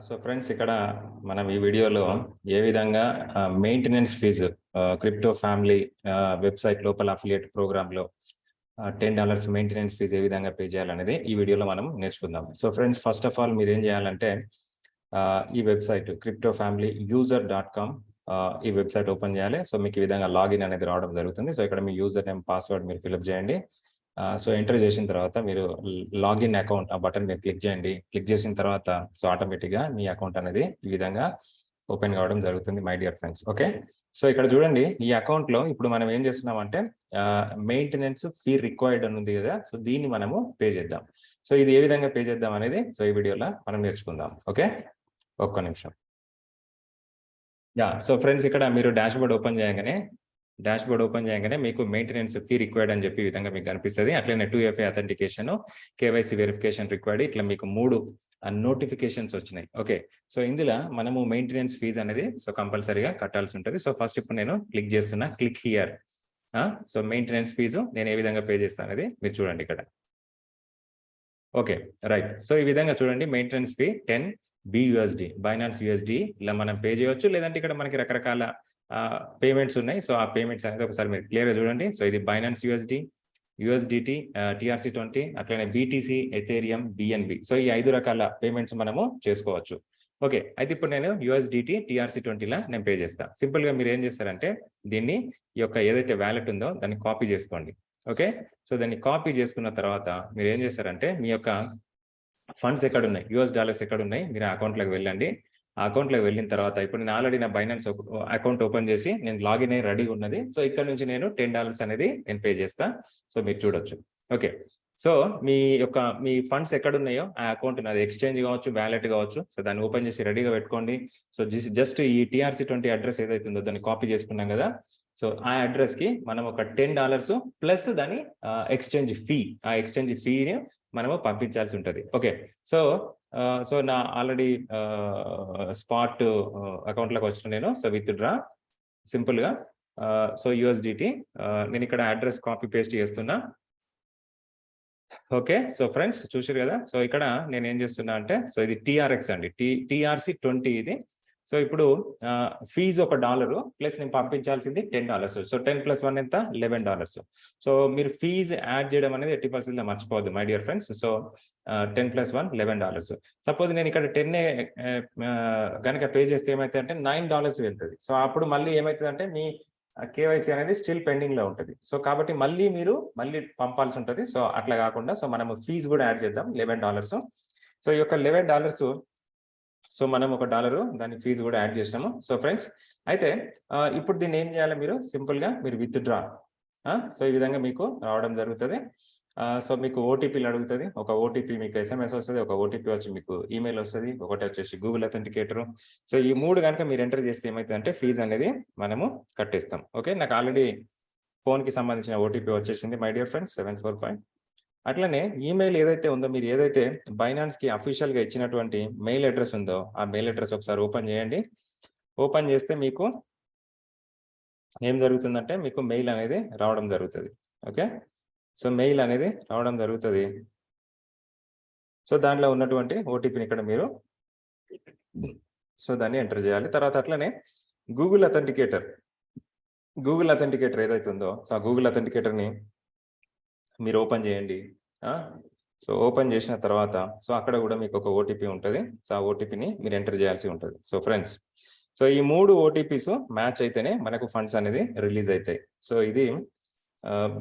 So friends ఇక్కడ మనం ఈ వీడియోలో ఏ విధంగా maintenance fee crypto family website లోపల అఫిలియేట్ ప్రోగ్రాంలో $10 మెయింటెనెన్స్ ఫీజు ఏ విధంగా పే చేయాలనేది ఈ వీడియోలో మనం నేర్చుకుందాం. So friends first of all మీరు ఏం చేయాలంటే ఈ వెబ్సైట్ cryptofamilyuser.com ఈ వెబ్సైట్ ఓపెన్ చేయాలి. సో మీకు ఈ విధంగా లాగిన్ అనేది రావడం జరుగుతుంది. సో ఇక్కడ మీ యూజర్ నేమ్ పాస్వర్డ్ మీరు ఫిల్అప్ చేయండి. సో ఎంటర్ చేసిన తర్వాత మీరు లాగిన్ అకౌంట్ ఆ బటన్ మీరు క్లిక్ చేయండి. క్లిక్ చేసిన తర్వాత సో ఆటోమేటిక్గా మీ అకౌంట్ అనేది ఈ విధంగా ఓపెన్ కావడం జరుగుతుంది my dear friends. Okay, so ఇక్కడ చూడండి ఈ అకౌంట్లో ఇప్పుడు మనం ఏం చేస్తున్నామంటే మెయింటెనెన్స్ ఫీ రిక్వైర్డ్ అని ఉంది కదా, సో దీన్ని మనము పే చేద్దాం. సో ఇది ఏ విధంగా పే చేద్దాం అనేది సో ఈ వీడియోలో మనం నేర్చుకుందాం. ఓకే, ఒక్క నిమిషం. సో ఫ్రెండ్స్ ఇక్కడ మీరు డాష్బోర్డ్ ఓపెన్ చేయగానే మీకు మెయింటెనెన్స్ ఫీ రిక్వైర్డ్ అని చెప్పి ఈ విధంగా మీకు కనిపిస్తుంది. అట్లనే 2FA authentication, KYC verification required, ఇట్లా మీకు 3 నోటిఫికేషన్స్ వచ్చినాయి. ఓకే, సో ఇందులో మనము మెయింటెనెన్స్ ఫీజు అనేది సో కంపల్సరీగా కట్టాల్సి ఉంటుంది. సో ఫస్ట్ ఇప్పుడు నేను క్లిక్ చేస్తున్నా, click here. So maintenance fee నేను ఏ విధంగా పే చేస్తాను అనేది మీరు చూడండి ఇక్కడ. Okay, right. సో ఈ విధంగా చూడండి maintenance fee 10 BUSD, Binance USD ఇలా మనం పే చేయవచ్చు. లేదంటే ఇక్కడ మనకి రకరకాల పేమెంట్స్ ఉన్నాయి. సో ఆ పేమెంట్స్ అనేది ఒకసారి మీరు క్లియర్గా చూడండి. సో ఇది బైనాన్స్ USD, USDT, TRC20, అట్లనే BTC, ఎథేరియం, BNB. సో ఈ 5 రకాల పేమెంట్స్ మనము చేసుకోవచ్చు. ఓకే, అయితే ఇప్పుడు నేను USDT, TRC20లా నేను పే చేస్తాను. సింపుల్గా మీరు ఏం చేస్తారంటే దీన్ని ఈ యొక్క ఏదైతే వ్యాలెట్ ఉందో దాన్ని కాపీ చేసుకోండి. ఓకే, సో దాన్ని కాపీ చేసుకున్న తర్వాత మీరు ఏం చేస్తారంటే మీ యొక్క ఫండ్స్ ఎక్కడ ఉన్నాయి, $US ఎక్కడ ఉన్నాయి, మీరు ఆ అకౌంట్లోకి వెళ్ళండి. ఆ అకౌంట్లోకి వెళ్ళిన తర్వాత ఇప్పుడు నేను ఆల్రెడీ నా బైనాన్స్ అకౌంట్ ఓపెన్ చేసి నేను లాగిన్ అయ్యి రెడీ ఉన్నది. సో ఇక్కడ నుంచి నేను $10 అనేది నేను పే చేస్తా. సో మీరు చూడొచ్చు. ఓకే, సో మీ ఫండ్స్ ఎక్కడ ఉన్నాయో ఆ అకౌంట్ నాది ఎక్స్చేంజ్ కావచ్చు, వ్యాలెట్ కావచ్చు. సో దాన్ని ఓపెన్ చేసి రెడీగా పెట్టుకోండి. సో జస్ట్ ఈ TRC20 అడ్రస్ ఏదైతే ఉందో దాన్ని కాపీ చేసుకున్నాం కదా. సో ఆ అడ్రస్ కి మనం ఒక $10 ప్లస్ దాని ఎక్స్చేంజ్ ఫీ, ఆ ఎక్స్చేంజ్ ఫీని మనము పంపించాల్సి ఉంటుంది. ఓకే, సో నా ఆల్రెడీ స్పాట్ అకౌంట్లోకి వచ్చిన నేను సో విత్ డ్రా సింపుల్గా సో USDT నేను ఇక్కడ అడ్రస్ కాపీ పేస్ట్ చేస్తున్నా. ఓకే, సో ఫ్రెండ్స్ చూసారు కదా. సో ఇక్కడ నేను ఏం చేస్తున్నా అంటే సో ఇది TRX అండి, TRC20 ఇది. సో ఇప్పుడు ఫీజు $1 ప్లస్ నేను పంపించాల్సింది $10. సో 10 + 1 ఎంత, $11. సో మీరు ఫీజు యాడ్ చేయడం అనేది 80% మర్చిపోవద్దు my dear friends. So 10 + 1 $11. Suppose నేను ఇక్కడ 10 కనుక పే చేస్తే ఏమవుతుంది అంటే $9 వెళ్తుంది. సో అప్పుడు మళ్ళీ ఏమవుతుంది అంటే మీ KYC అనేది స్టిల్ పెండింగ్ లో ఉంటుంది. సో కాబట్టి మీరు మళ్ళీ పంపాల్సి ఉంటుంది. సో అట్లా కాకుండా సో మనము ఫీజు కూడా యాడ్ చేద్దాం $11. సో ఈ యొక్క $11 సో మనం $1 దాని ఫీజు కూడా యాడ్ చేసాము. సో ఫ్రెండ్స్ అయితే ఇప్పుడు దీన్ని ఏం చేయాలి, మీరు సింపుల్గా మీరు విత్ డ్రా. సో ఈ విధంగా మీకు రావడం జరుగుతుంది. సో మీకు ఓటీపీలు అడుగుతుంది. ఒక ఓటీపీ మీకు SMS వస్తుంది, ఒక ఓటీపీ వచ్చి మీకు ఈమెయిల్ వస్తుంది, ఒకటి వచ్చేసి గూగుల్ అథెంటికేటర్. సో ఈ 3 కనుక మీరు ఎంటర్ చేస్తే ఏమవుతుందంటే ఫీజు అనేది మనము కట్టేస్తాం. ఓకే, నాకు ఆల్రెడీ ఫోన్కి సంబంధించిన ఓటీపీ వచ్చేసింది మై డియర్ ఫ్రెండ్స్ 745. అట్లనే ఈమెయిల్ ఏదైతే ఉందో, మీరు ఏదైతే బైనాన్స్కి అఫీషియల్గా ఇచ్చినటువంటి మెయిల్ అడ్రస్ ఉందో ఆ మెయిల్ అడ్రస్ ఒకసారి ఓపెన్ చేయండి. ఓపెన్ చేస్తే మీకు ఏం జరుగుతుందంటే మీకు మెయిల్ అనేది రావడం జరుగుతుంది. ఓకే, సో మెయిల్ అనేది రావడం జరుగుతుంది. సో దాంట్లో ఉన్నటువంటి ఓటీపీని ఇక్కడ మీరు సో దాన్ని ఎంటర్ చేయాలి. తర్వాత అట్లనే గూగుల్ అథెంటికేటర్ ఏదైతే ఉందో సో ఆ గూగుల్ అథెంటికేటర్ని మీరు ఓపెన్ చేయండి. సో ఓపెన్ చేసిన తర్వాత సో అక్కడ కూడా మీకు ఒక ఓటీపీ ఉంటుంది. సో ఆ ఓటీపీని మీరు ఎంటర్ చేయాల్సి ఉంటుంది. సో ఫ్రెండ్స్ సో ఈ 3 OTPs మ్యాచ్ అయితేనే మనకు ఫండ్స్ అనేది రిలీజ్ అవుతాయి. సో ఇది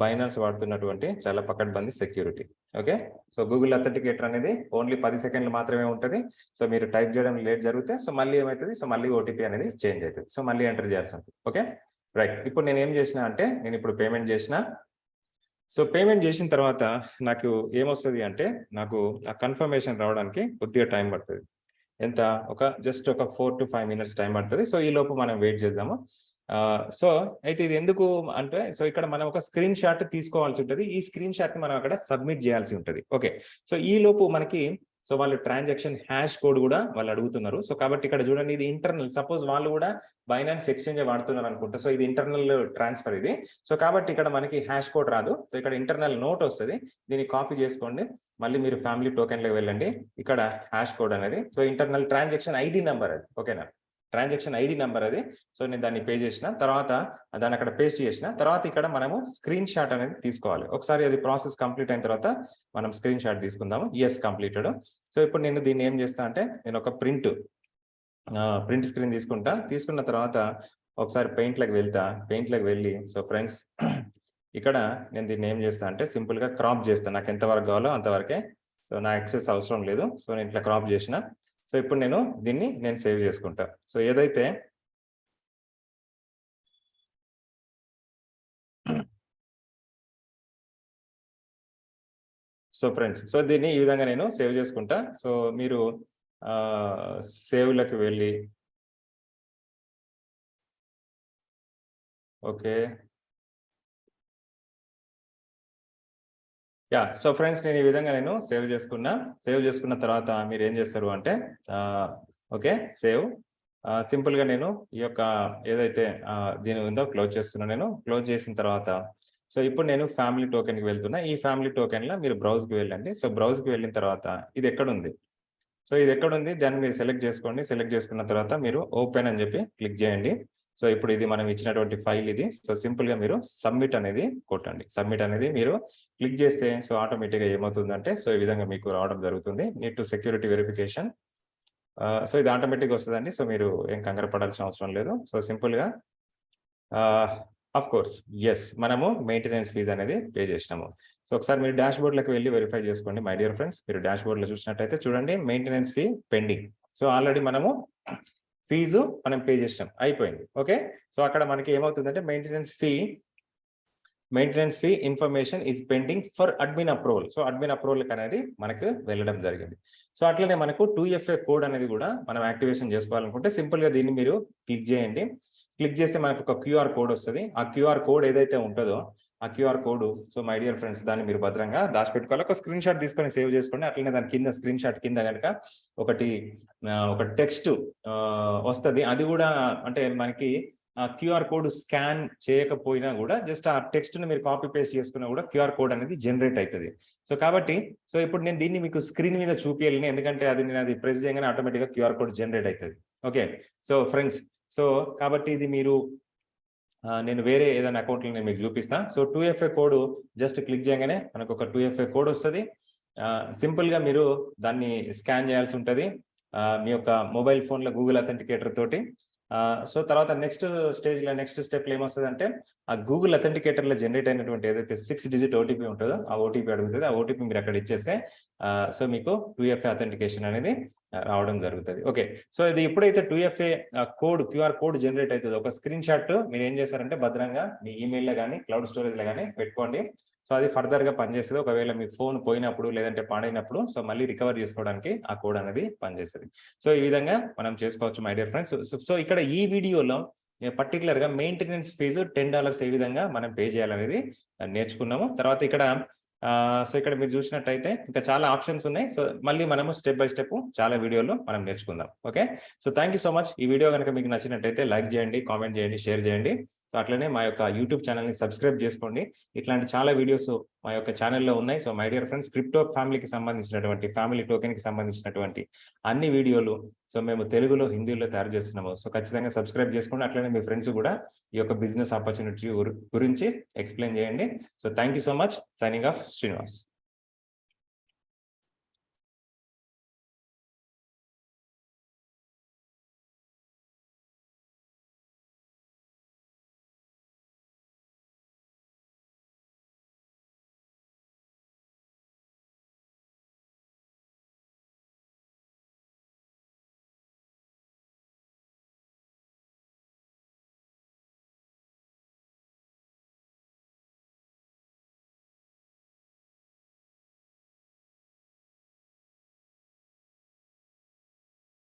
బైనాన్స్ వాడుతున్నటువంటి చాలా పకడ్బందీ security. Okay, so Google authenticator అనేది ఓన్లీ 10 సెకండ్లు మాత్రమే ఉంటుంది. సో మీరు టైప్ చేయడం లేట్ జరిగితే సో మళ్ళీ ఏమవుతుంది, సో మళ్ళీ ఓటీపీ అనేది చేంజ్ అవుతుంది. సో మళ్ళీ ఎంటర్ చేయాల్సి ఉంటుంది. Okay, right. ఇప్పుడు నేను ఏం చేసిన అంటే నేను ఇప్పుడు పేమెంట్ చేసిన. సో పేమెంట్ చేసిన తర్వాత నాకు ఏమొస్తుంది అంటే నాకు ఆ కన్ఫర్మేషన్ రావడానికి కొద్దిగా టైం పడుతుంది. ఎంత, జస్ట్ ఒక 4 to 5 minutes టైం పడుతుంది. సో ఈ లోపు మనం వెయిట్ చేద్దాము. సో అయితే ఇది ఎందుకు అంటే సో ఇక్కడ మనం ఒక స్క్రీన్ షాట్ తీసుకోవాల్సి ఉంటుంది. ఈ స్క్రీన్ షాట్ మనం అక్కడ సబ్మిట్ చేయాల్సి ఉంటుంది. ఓకే, సో ఈ లోపు మనకి సో వాళ్ళు ట్రాన్సాక్షన్ హ్యాష్ కోడ్ కూడా వాళ్ళు అడుగుతున్నారు. సో కాబట్టి ఇక్కడ చూడండి, ఇది ఇంటర్నల్. సపోజ్ వాళ్ళు కూడా బైనాన్స్ ఎక్స్చేంజ్ వాడుతున్నారు అనుకుంటా. సో ఇది ఇంటర్నల్ ట్రాన్స్ఫర్ ఇది. సో కాబట్టి ఇక్కడ మనకి హ్యాష్ కోడ్ రాదు. సో ఇక్కడ ఇంటర్నల్ నోట్ వస్తుంది. దీన్ని కాపీ చేసుకోండి. మళ్ళీ మీరు ఫ్యామిలీ టోకెన్లోకి వెళ్ళండి. ఇక్కడ హ్యాష్ కోడ్ అనేది, so internal transaction ID number అది. ఓకేనా, ట్రాన్సాక్షన్ ఐడి నెంబర్ అది. సో నేను దాన్ని పే చేసిన తర్వాత దాన్ని అక్కడ పేస్ట్ చేసిన తర్వాత ఇక్కడ మనము స్క్రీన్ షాట్ అనేది తీసుకోవాలి. ఒకసారి అది ప్రాసెస్ కంప్లీట్ అయిన తర్వాత మనం స్క్రీన్ షాట్ తీసుకుందాము. Yes, completed. సో ఇప్పుడు నేను దీన్ని ఏం చేస్తా అంటే, నేను ఒక ప్రింట్ స్క్రీన్ తీసుకున్న తర్వాత ఒకసారి పెయింట్లోకి వెళ్ళి సో ఫ్రెండ్స్ ఇక్కడ నేను దీన్ని ఏం చేస్తా అంటే సింపుల్గా క్రాప్ చేస్తాను. నాకు ఎంతవరకు కావాలో అంతవరకే. సో నా ఎక్సెస్ అవసరం లేదు. సో నేను ఇట్లా క్రాప్ చేసిన. సో ఇప్పుడు దీన్ని సేవ్ చేసుకుంటా. సో ఏదైతే సో ఫ్రెండ్స్, సో దీన్ని ఈ విధంగా నేను సేవ్ చేసుకుంటా. సో మీరు సేవ్లకు వెళ్ళి ఓకే యా. సో ఫ్రెండ్స్, నేను ఈ విధంగా సేవ్ చేసుకున్న తర్వాత మీరు ఏం చేస్తారు అంటే ఓకే సేవ్ సింపుల్గా నేను ఈ యొక్క ఏదైతే దీని ఉందో క్లోజ్ చేస్తున్నా. క్లోజ్ చేసిన తర్వాత సో ఇప్పుడు నేను ఫ్యామిలీ టోకెన్కి వెళ్తున్నా. ఈ ఫ్యామిలీ టోకెన్లో మీరు బ్రౌజ్కి వెళ్ళండి. సో బ్రౌజ్కి వెళ్ళిన తర్వాత ఇది ఎక్కడుంది, సో ఇది ఎక్కడుంది దాన్ని మీరు సెలెక్ట్ చేసుకోండి. సెలెక్ట్ చేసుకున్న తర్వాత మీరు ఓపెన్ అని చెప్పి క్లిక్ చేయండి. సో ఇప్పుడు ఇది మనం ఇచ్చినటువంటి ఫైల్ ఇది. సో సింపుల్గా మీరు సబ్మిట్ అనేది కొట్టండి. సబ్మిట్ అనేది మీరు క్లిక్ చేస్తే సో ఆటోమేటిక్గా ఏమవుతుందంటే సో ఈ విధంగా మీకు రావడం జరుగుతుంది. Need to security verification. So ఇది ఆటోమేటిక్గా వస్తుందండి. సో మీరు ఏం కంగారు పడాల్సిన అవసరం లేదు. సో సింపుల్గా ఆఫ్ కోర్స్ ఎస్, మనము మెయింటెనెన్స్ ఫీజ్ అనేది పే చేసినాము. సో ఒకసారి మీరు డాష్ బోర్డ్లోకి వెళ్ళి వెరిఫై చేసుకోండి మై డియర్ ఫ్రెండ్స్. మీరు డాష్ బోర్డ్లో చూసినట్టయితే చూడండి, maintenance fee pending. So already మనము ఫీజు మనం పే చేసినాం, అయిపోయింది. ఓకే, సో అక్కడ మనకి ఏమవుతుందంటే maintenance fee information is pending for admin approval. So admin approval అనేది మనకు వెళ్ళడం జరిగింది. సో అట్లనే మనకు 2FA కోడ్ అనేది కూడా మనం యాక్టివేషన్ చేసుకోవాలనుకుంటే సింపుల్గా దీన్ని మీరు క్లిక్ చేయండి. క్లిక్ చేస్తే మనకు ఒక QR కోడ్ వస్తుంది. ఆ QR కోడ్ ఏదైతే ఉంటుందో ఆ QR code, so my dear friends, దాన్ని మీరు భద్రంగా దాచిపెట్టుకోవాలి. ఒక స్క్రీన్ షాట్ తీసుకొని సేవ్ చేసుకోండి. అట్లనే దాని కింద స్క్రీన్ షాట్ కింద కనుక ఒక టెక్స్ట్ వస్తుంది. అది కూడా అంటే మనకి QR కోడ్ స్కాన్ చేయకపోయినా కూడా జస్ట్ ఆ టెక్స్ట్ ని మీరు కాపీ పేస్ట్ చేసుకున్నా కూడా QR కోడ్ అనేది జనరేట్ అవుతుంది. సో కాబట్టి సో ఇప్పుడు నేను దీన్ని మీకు స్క్రీన్ మీద చూపించాలి, ఎందుకంటే అది ప్రెస్ చేయగానే ఆటోమేటిక్గా QR కోడ్ జనరేట్ అవుతుంది. ఓకే, సో ఫ్రెండ్స్, సో కాబట్టి ఇది మీరు నేను వేరే ఏదైనా అకౌంట్లో నేను మీకు చూపిస్తాను. So 2FA code just click చేయగానే మనకు ఒక 2FA కోడ్ వస్తుంది. సింపుల్గా మీరు దాన్ని స్కాన్ చేయాల్సి ఉంటుంది మీ యొక్క మొబైల్ ఫోన్లో గూగుల్ అథెంటికేటర్ తోటి. సో తర్వాత నెక్స్ట్ స్టెప్లో ఏమొస్తుంది అంటే ఆ గూగుల్ అథెంటికేటర్లో జనరేట్ అయినటువంటి ఏదైతే 6 డిజిట్ OTP ఉంటుందో ఆ OTP అడుగుతుంది. ఆ OTP మీరు అక్కడ ఇచ్చేస్తే సో మీకు 2FA అథెంటికేషన్ అనేది రావడం జరుగుతుంది. ఓకే, సో ఇది ఎప్పుడైతే 2FA code QR code generate అవుతుందో ఒక స్క్రీన్ షాట్ మీరు ఏం చేస్తారంటే భద్రంగా మీ ఈమెయిల్లో కానీ క్లౌడ్ స్టోరేజ్లో కానీ పెట్టుకోండి. సో అది ఫర్దర్గా పనిచేస్తుంది. ఒకవేళ మీ ఫోన్ పోయినప్పుడు లేదంటే పాడైనప్పుడు సో మళ్ళీ రికవర్ చేసుకోవడానికి ఆ కోడ్ అనేది పనిచేస్తుంది. సో ఈ విధంగా మనం చేసుకోవచ్చు మై డియర్ ఫ్రెండ్స్. సో ఇక్కడ ఈ వీడియోలో పర్టికులర్గా మెయింటెనెన్స్ ఫీజు $10 ఏ విధంగా మనం పే చేయాలనేది నేర్చుకున్నాము. తర్వాత సో ఇక్కడ మీరు చూసినట్టయితే ఇంకా చాలా ఆప్షన్స్ ఉన్నాయి. సో మళ్ళీ మనము స్టెప్ బై స్టెప్ చాలా వీడియోలో మనం నేర్చుకుందాం. Okay, so thank you so much. ఈ వీడియో కనుక మీకు నచ్చినట్టయితే లైక్ చేయండి, కామెంట్ చేయండి, షేర్ చేయండి. సో అట్లనే మా యొక్క యూట్యూబ్ ఛానల్ని సబ్స్క్రైబ్ చేసుకోండి. ఇట్లాంటి చాలా వీడియోస్ మా యొక్క ఛానల్లో ఉన్నాయి. So my dear friends, crypto ఫ్యామిలీకి సంబంధించినటువంటి ఫ్యామిలీ టోకెన్కి సంబంధించినటువంటి అన్ని వీడియోలు సో మేము తెలుగులో హిందీలో తయారు చేస్తున్నాము. సో ఖచ్చితంగా సబ్స్క్రైబ్ చేసుకోండి. అట్లనే మీ ఫ్రెండ్స్ కూడా ఈ యొక్క బిజినెస్ ఆపర్చునిటీ గురించి ఎక్స్ప్లెయిన్ చేయండి. So thank you so much. Signing off Srinivas.